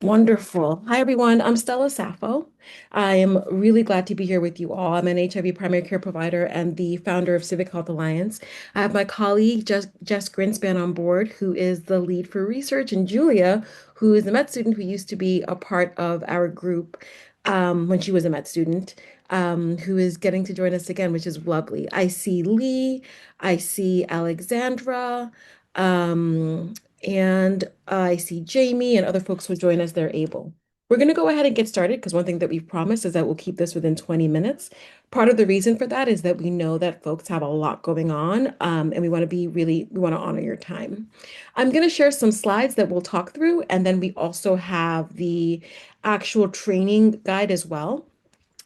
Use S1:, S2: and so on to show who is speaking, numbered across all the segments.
S1: Wonderful. Hi, everyone. I'm Stella Sappho. I am really glad to be here with you all. I'm an HIV primary care provider and the founder of Civic Health Alliance. I have my colleague, Jess Grinspan, on board, who is the lead for research, and Julia, who is a med student who used to be a part of our group when she was a med student, who is getting to join us again, which is lovely. I see Lee, I see Alexandra. Um, and I see Jamie and other folks will join us. They're able. We're going to go ahead and get started because one thing that we've promised is that we'll keep this within 20 minutes. Part of the reason for that is that we know that folks have a lot going on, and we want to we want to honor your time. I'm going to share some slides that we'll talk through, and then we also have the actual training guide as well.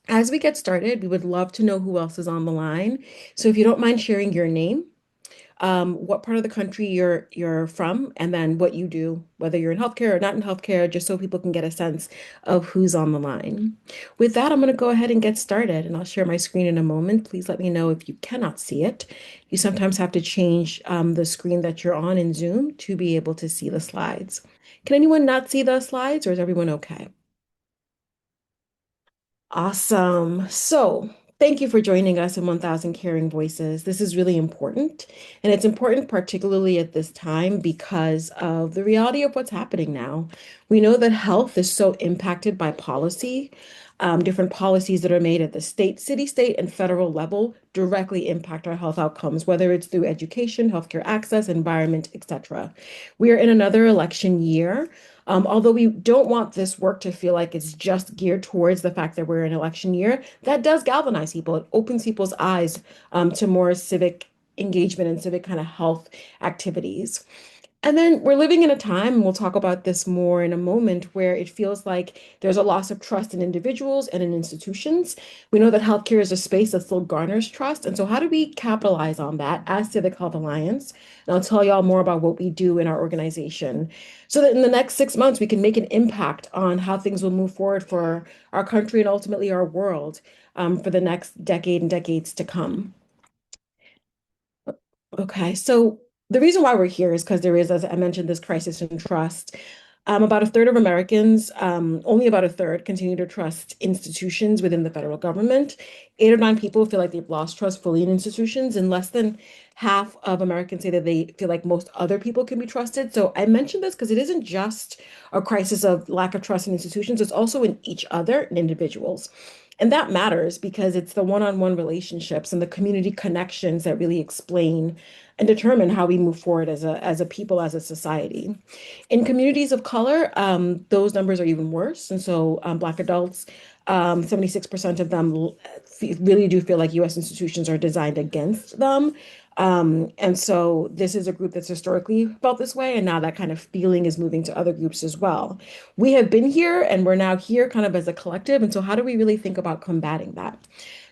S1: As we get started, we would love to know who else is on the line. So if you don't mind sharing your name, what part of the country you're from, and then what you do, whether you're in healthcare or not in healthcare, just so people can get a sense of who's on the line. With that, I'm going to go ahead and get started, and I'll share my screen in a moment. Please let me know if you cannot see it. You sometimes have to change the screen that you're on in Zoom to be able to see the slides. Can anyone not see the slides, or is everyone okay? Awesome. So, thank you for joining us in 1000 Caring Voices. This is really important. And it's important, particularly at this time, because of the reality of what's happening now. We know that health is so impacted by policy. Different policies that are made at the state, city, state, and federal level directly impact our health outcomes, whether it's through education, healthcare access, environment, etc. We are in another election year. Although we don't want this work to feel like it's just geared towards the fact that we're in election year, that does galvanize people. It opens people's eyes to more civic engagement and civic kind of health activities. And then we're living in a time, and we'll talk about this more in a moment, where it feels like there's a loss of trust in individuals and in institutions. We know that healthcare is a space that still garners trust. And so, how do we capitalize on that as Civic Health Alliance? And I'll tell y'all more about what we do in our organization so that in the next 6 months, we can make an impact on how things will move forward for our country and ultimately our world for the next decade and decades to come. Okay, so the reason why we're here is because there is, as I mentioned, this crisis in trust. About a third of Americans, only about a third, continue to trust institutions within the federal government. 8 or 9 people feel like they've lost trust fully in institutions, and less than half of Americans say that they feel like most other people can be trusted. So I mentioned this because it isn't just a crisis of lack of trust in institutions, it's also in each other and individuals. And that matters because it's the one-on-one relationships and the community connections that really explain and determine how we move forward as a people, as a society. In communities of color, those numbers are even worse. And so Black adults, 76% of them really do feel like US institutions are designed against them. And so this is a group that's historically felt this way, and now that kind of feeling is moving to other groups as well. We have been here and we're now here kind of as a collective. And so how do we really think about combating that?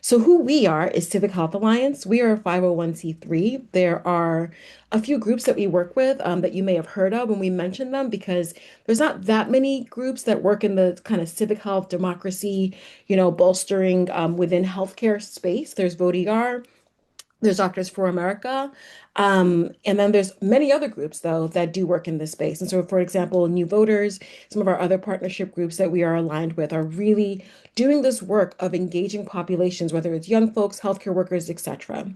S1: So who we are is Civic Health Alliance. We are a 501(c)(3). There are a few groups that we work with that you may have heard of when we mention them because there's not that many groups that work in the kind of civic health, democracy, bolstering within healthcare space. There's VOTE, there's Doctors for America. And then there's many other groups, though, that do work in this space. And so, for example, New Voters, some of our other partnership groups that we are aligned with are really doing this work of engaging populations, whether it's young folks, healthcare workers, etc.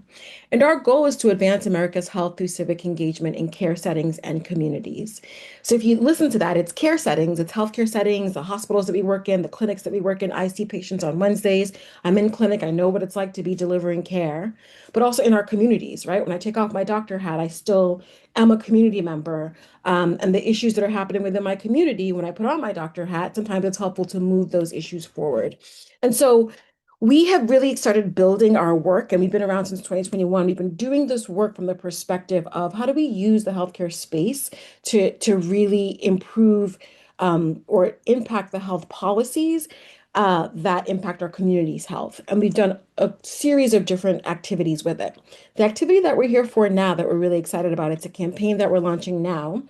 S1: And our goal is to advance America's health through civic engagement in care settings and communities. So if you listen to that, it's care settings, it's healthcare settings, the hospitals that we work in, the clinics that we work in. I see patients on Wednesdays. I'm in clinic. I know what it's like to be delivering care, but also in our communities, right? When I take off my doctor hat, I still am a community member. And the issues that are happening within my community, when I put on my doctor hat, sometimes it's helpful to move those issues forward. And so we have really started building our work, and we've been around since 2021. We've been doing this work from the perspective of how do we use the healthcare space to really improve or impact the health policies that impact our community's health. And we've done a series of different activities with it. The activity that we're here for now that we're really excited about, it's a campaign that we're launching now,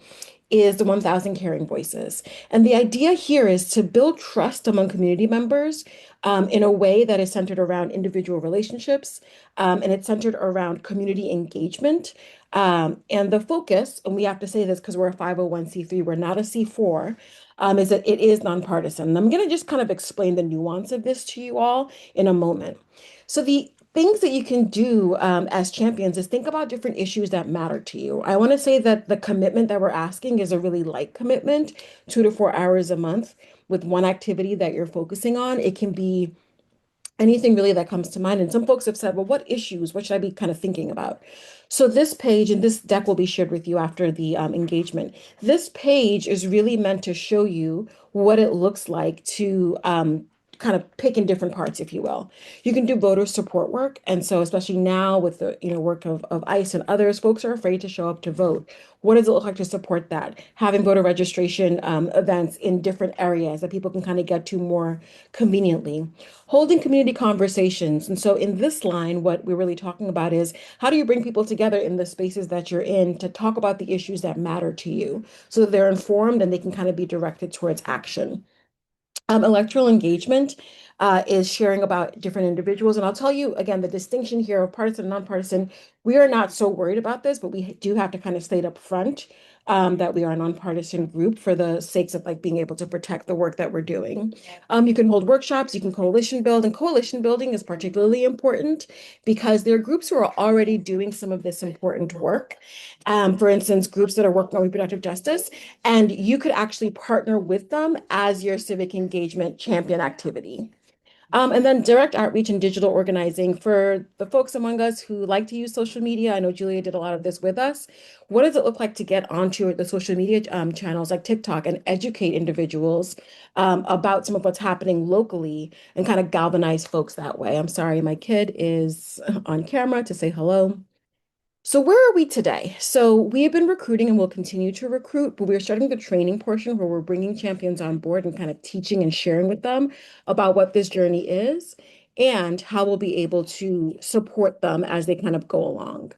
S1: is the 1,000 Caring Voices. And the idea here is to build trust among community members in a way that is centered around individual relationships, and it's centered around community engagement. And the focus, and we have to say this because we're a 501(c)(3), we're not a C4, is that it is nonpartisan. And I'm going to just kind of explain the nuance of this to you all in a moment. So the things that you can do as champions is think about different issues that matter to you. I want to say that the commitment that we're asking is a really light commitment, 2 to 4 hours a month with one activity that you're focusing on. It can be anything really that comes to mind. And some folks have said, well, what issues? What should I be kind of thinking about? So this page and this deck will be shared with you after the engagement. This page is really meant to show you what it looks like to kind of pick in different parts, if you will. You can do voter support work. And so especially now with the work of ICE and others, folks are afraid to show up to vote. What does it look like to support that? Having voter registration events in different areas that people can kind of get to more conveniently. Holding community conversations. And so in this line, what we're really talking about is how do you bring people together in the spaces that you're in to talk about the issues that matter to you so that they're informed and they can kind of be directed towards action. Electoral engagement is sharing about different individuals. And I'll tell you again, the distinction here of partisan and nonpartisan, we are not so worried about this, but we do have to kind of state up front that we are a nonpartisan group for the sakes of like being able to protect the work that we're doing. You can hold workshops, you can coalition build, and coalition building is particularly important because there are groups who are already doing some of this important work. For instance, groups that are working on reproductive justice, and you could actually partner with them as your civic engagement champion activity. And then direct outreach and digital organizing for the folks among us who like to use social media. I know Julia did a lot of this with us. What does it look like to get onto the social media channels like TikTok and educate individuals about some of what's happening locally and kind of galvanize folks that way? I'm sorry, my kid is on camera to say hello. So where are we today? So we have been recruiting and will continue to recruit, but we're starting the training portion where we're bringing champions on board and kind of teaching and sharing with them about what this journey is and how we'll be able to support them as they kind of go along.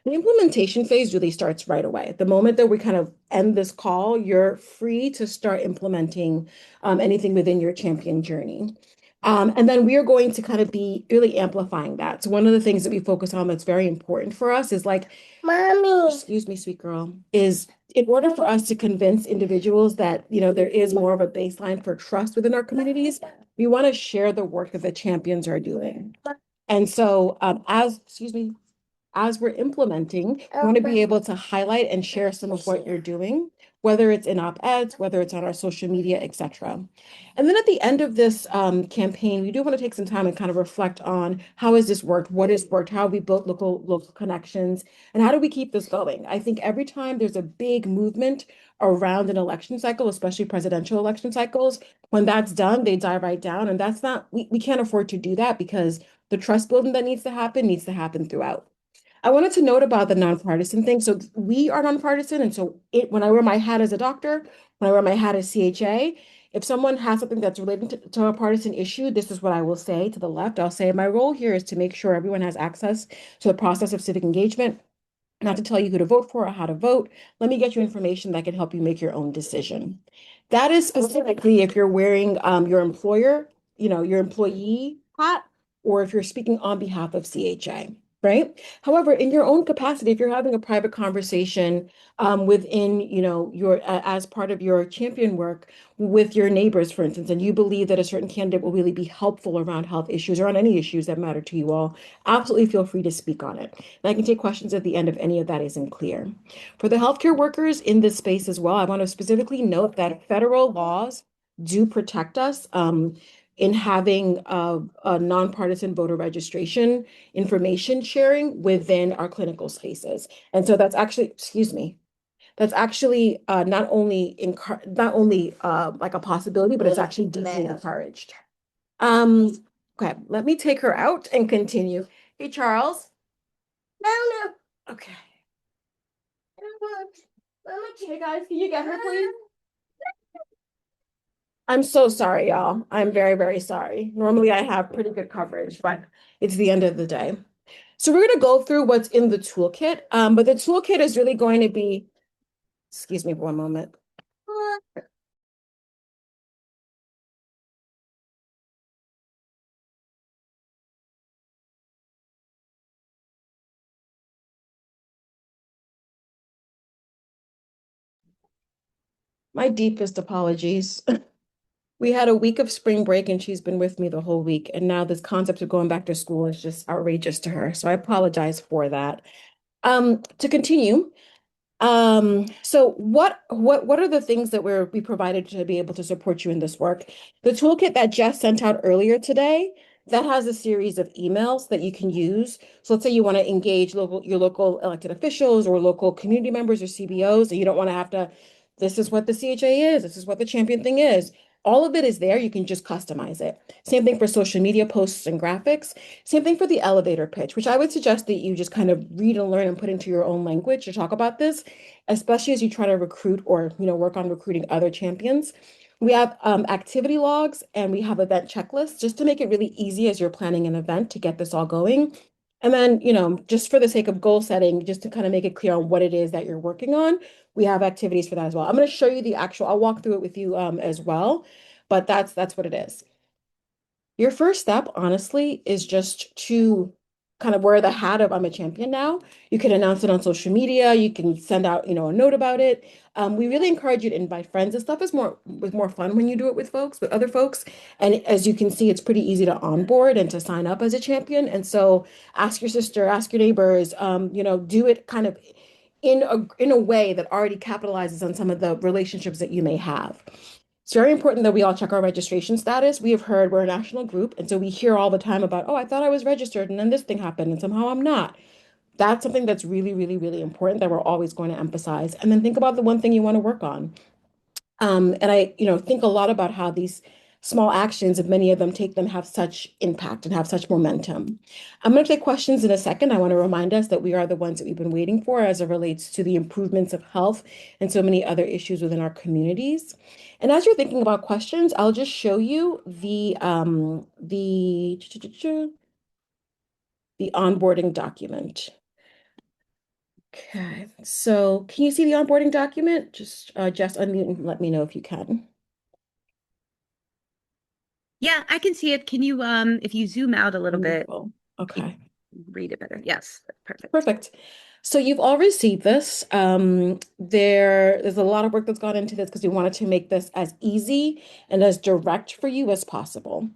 S1: The implementation phase really starts right away. The moment that we kind of end this call, you're free to start implementing anything within your champion journey. And then we are going to kind of be really amplifying that. So one of the things that we focus on that's very important for us is like, Mommy, excuse me, sweet girl, is in order for us to convince individuals that, there is more of a baseline for trust within our communities, we want to share the work that the champions are doing. And so excuse me, as we're implementing, we want to be able to highlight and share some of what you're doing, whether it's in op-eds, whether it's on our social media, etc. And then at the end of this campaign, we do want to take some time and kind of reflect on how has this worked, what has worked, how have we built local connections, and how do we keep this going? I think every time there's a big movement around an election cycle, especially presidential election cycles, when that's done, they die right down. And that's not, we can't afford to do that because the trust building that needs to happen throughout. I wanted to note about the nonpartisan thing. So we are nonpartisan. And so when I wear my hat as a doctor, when I wear my hat as CHA, if someone has something that's related to a partisan issue, this is what I will say to the left. I'll say my role here is to make sure everyone has access to the process of civic engagement, not to tell you who to vote for or how to vote. Let me get you information that can help you make your own decision. That is specifically if you're wearing your employer, your employee hat, or if you're speaking on behalf of CHA, right? However, in your own capacity, if you're having a private conversation within, your as part of your champion work with your neighbors, for instance, and you believe that a certain candidate will really be helpful around health issues or on any issues that matter to you all, absolutely feel free to speak on it. And I can take questions at the end if any of that isn't clear. For the healthcare workers in this space as well, I want to specifically note that federal laws do protect us in having a nonpartisan voter registration information sharing within our clinical spaces. And so that's actually, excuse me, that's actually not only like a possibility, but it's actually deeply encouraged. Um, okay, let me take her out and continue. Hey, Charles. No, no. Okay. Hey guys, can you get her, please? I'm so sorry, y'all. I'm very, very sorry. Normally I have pretty good coverage, but it's the end of the day. So we're going to go through what's in the toolkit, but the toolkit is really going to be Excuse me for one moment. My deepest apologies. We had a week of spring break and she's been with me the whole week. And now this concept of going back to school is just outrageous to her. So I apologize for that. To continue, so what are the things that we provided to be able to support you in this work? The toolkit that Jess sent out earlier today, that has a series of emails that you can use. So let's say you want to engage your local elected officials or local community members or CBOs, and you don't want to have to, this is what the CHA is, this is what the champion thing is. All of it is there. You can just customize it. Same thing for social media posts and graphics. Same thing for the elevator pitch, which I would suggest that you just kind of read and learn and put into your own language to talk about this, especially as you try to recruit or work on recruiting other champions. We have activity logs and we have event checklists just to make it really easy as you're planning an event to get this all going. And then, just for the sake of goal setting, just to kind of make it clear on what it is that you're working on, we have activities for that as well. I'm going to show you the actual, I'll walk through it with you as well, but that's what it is. Your first step, honestly, is just to kind of wear the hat of I'm a champion now. You can announce it on social media. You can send out, a note about it. We really encourage you to invite friends. This stuff is more fun when you do it with folks, with other folks. And as you can see, it's pretty easy to onboard and to sign up as a champion. And so ask your sister, ask your neighbors, do it kind of in a way that already capitalizes on some of the relationships that you may have. It's very important that we all check our registration status. We have heard we're a national group, and so we hear all the time about, oh, I thought I was registered, and then this thing happened, and somehow I'm not. That's something that's really, really, really important that we're always going to emphasize. And then think about the one thing you want to work on. And I, think a lot about how these small actions, if many of them take them, have such impact and have such momentum. I'm going to take questions in a second. I want to remind us that we are the ones that we've been waiting for as it relates to the improvements of health and so many other issues within our communities. And as you're thinking about questions, I'll just show you the onboarding document. Okay, so can you see the onboarding document? Just unmute and let me know if you can.
S2: Yeah, I can see it. Can you, if you zoom out a little bit,
S1: Wonderful. Okay.
S2: read it better? Yes, perfect.
S1: Perfect. So you've all received this. There's a lot of work that's gone into this because we wanted to make this as easy and as direct for you as possible.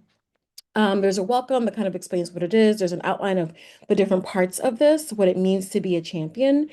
S1: There's a welcome that kind of explains what it is. There's an outline of the different parts of this, what it means to be a champion.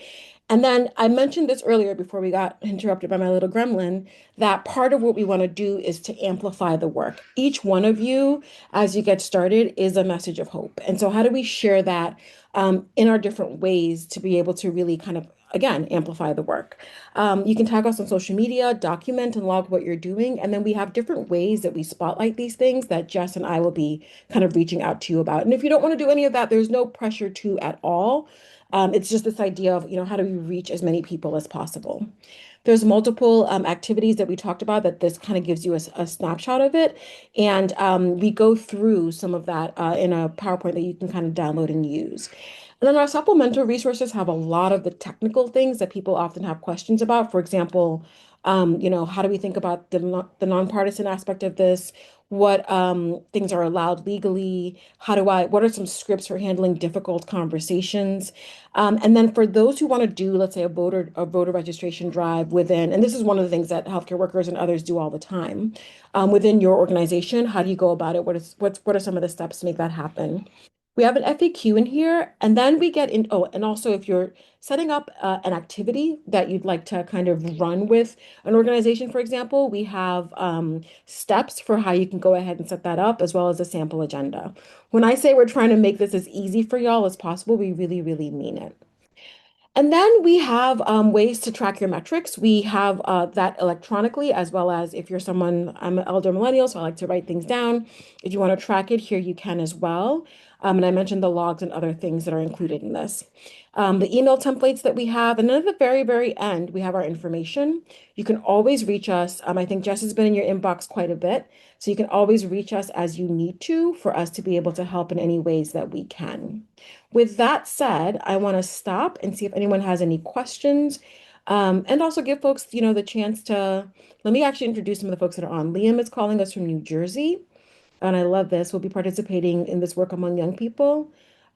S1: And then I mentioned this earlier before we got interrupted by my little gremlin, that part of what we want to do is to amplify the work. Each one of you, as you get started, is a message of hope. And so, how do we share that in our different ways to be able to really kind of, again, amplify the work? You can tag us on social media, document and log what you're doing. And then we have different ways that we spotlight these things that Jess and I will be kind of reaching out to you about. And if you don't want to do any of that, there's no pressure to at all. It's just this idea of, how do we reach as many people as possible? There's multiple activities that we talked about that this kind of gives you a snapshot of it. And we go through some of that in a PowerPoint that you can kind of download and use. And then our supplemental resources have a lot of the technical things that people often have questions about. For example, how do we think about the nonpartisan aspect of this? What things are allowed legally? What are some scripts for handling difficult conversations? And then for those who want to do, let's say, a voter registration drive within, and this is one of the things that healthcare workers and others do all the time, within your organization, how do you go about it? What are some of the steps to make that happen? We have an FAQ in here, and then we get in. Oh, and also if you're setting up an activity that you'd like to kind of run with an organization, for example, we have steps for how you can go ahead and set that up, as well as a sample agenda. When I say we're trying to make this as easy for y'all as possible, we really, really mean it. And then we have ways to track your metrics. We have that electronically, as well as if you're someone, I'm an elder millennial, so I like to write things down. If you want to track it, here you can as well. And I mentioned the logs and other things that are included in this. The email templates that we have. And then at the very, very end, we have our information. You can always reach us. I think Jess has been in your inbox quite a bit. So you can always reach us as you need to for us to be able to help in any ways that we can. With that said, I want to stop and see if anyone has any questions. And also give folks, the chance to, let me actually introduce some of the folks that are on. Liam is calling us from New Jersey, and I love this. We'll be participating in this work among young people.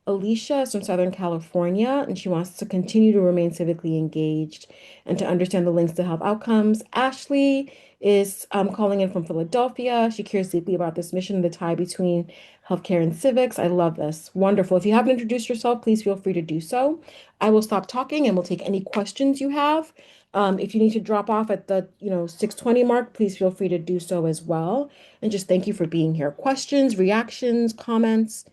S1: Alicia is from Southern California, and she wants to continue to remain civically engaged and to understand the links to health outcomes. Ashley is calling in from Philadelphia. She cares deeply about this mission, the tie between healthcare and civics. I love this. Wonderful. If you haven't introduced yourself, please feel free to do so. I will stop talking and we'll take any questions you have. If you need to drop off at the 6:20 mark, please feel free to do so as well. And just thank you for being here. Questions, reactions, comments,